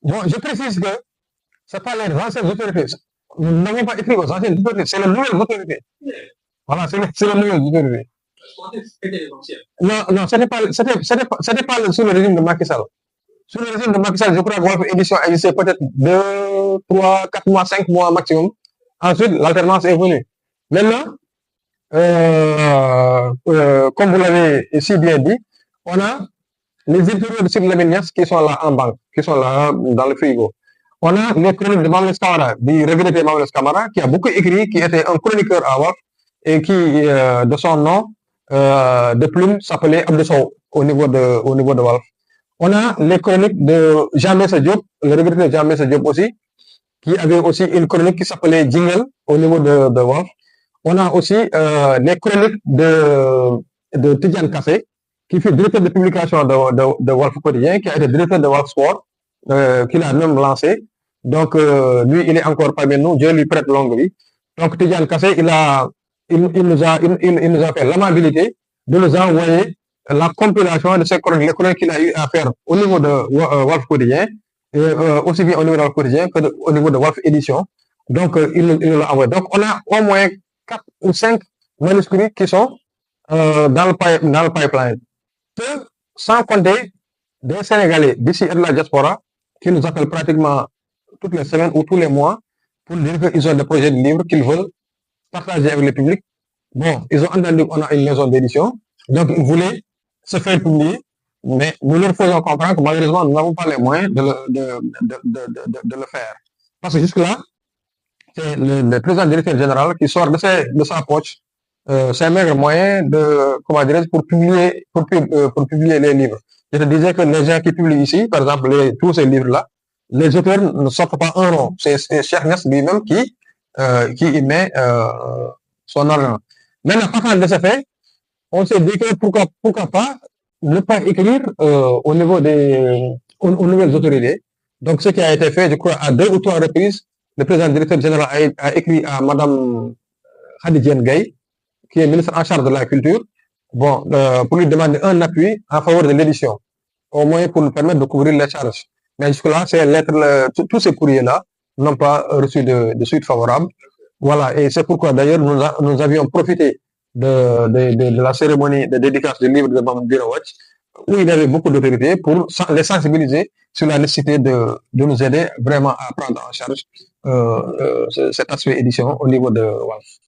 Bon, je précise que ce n'est pas les anciennes autorités. Nous n'avons pas écrit aux anciennes autorités, c'est les nouvelles autorités. Voilà, c'est les nouvelles autorités. Non, non, c'était pas sous le régime de Macky Sall. Sous le régime de Macky Sall, je crois que Wolf Édition existait peut-être 2, 3, 4 mois, 5 mois maximum. Ensuite, l'alternance est venue. Maintenant, comme vous l'avez si bien dit, on a les éditoriaux de Sib Laminias qui sont là en banque, qui sont là dans le frigo. On a les chroniques de Mameles Camara, du regretté Mameles Camara, qui a beaucoup écrit, qui était un chroniqueur à Wolf, et qui, de son nom, de plume, s'appelait Abdesson au niveau de Wolf. On a les chroniques de Jean-Messa Diop, le regretté Jean-Messa Diop aussi, qui avait aussi une chronique qui s'appelait Jingle au niveau de Wolf. On a aussi les chroniques de Tidjane Kassé, qui fut directeur de publication de Wolf Quotidien, qui a été directeur de Wolf Sport, qu'il a même lancé. Donc, lui, il est encore parmi nous, Dieu lui prête longue vie. Donc, Tidjane Kassé, il nous a fait l'amabilité de nous envoyer la compilation de ces chroniques, les chroniques qu'il a eu à faire au niveau de Wolf Quotidien, aussi bien au niveau de Wolf Quotidien qu'au niveau de Wolf Édition. Donc, il nous l'a envoyé. Donc, on a au moins 4 ou 5 manuscrits qui sont dans le pipeline. Sans compter des Sénégalais d'ici et de la diaspora qui nous appellent pratiquement toutes les semaines ou tous les mois pour dire qu'ils ont des projets de livres qu'ils veulent partager avec le public. Bon, ils ont entendu qu'on a une maison d'édition, donc ils voulaient se faire publier, mais nous leur faisons comprendre que malheureusement, nous n'avons pas les moyens de le faire. Parce que jusque-là, c'est le président directeur général qui sort de sa poche ses maigres moyens pour publier les livres. Je te disais que les gens qui publient ici, par exemple, tous ces livres-là, les auteurs ne sortent pas un rond. C'est Cheikh Niass lui-même qui y met son argent. Maintenant, partant de ce fait, on s'est dit que pourquoi pas ne pas écrire aux nouvelles autorités. Donc, ce qui a été fait, je crois, à 2 ou 3 reprises, le président directeur général a écrit à Mme Khadidjian Gaye, qui est ministre en charge de la culture, bon, pour lui demander un appui en faveur de l'édition, au moins pour nous permettre de couvrir les charges. Mais jusque-là, ces lettres, tous ces courriers-là n'ont pas reçu de suite favorable. Voilà, et c'est pourquoi d'ailleurs nous avions profité de la cérémonie de dédicace du livre de Mamadou Birawatch, où il y avait beaucoup d'autorités pour les sensibiliser sur la nécessité de nous aider vraiment à prendre en charge cet aspect édition au niveau de WALF.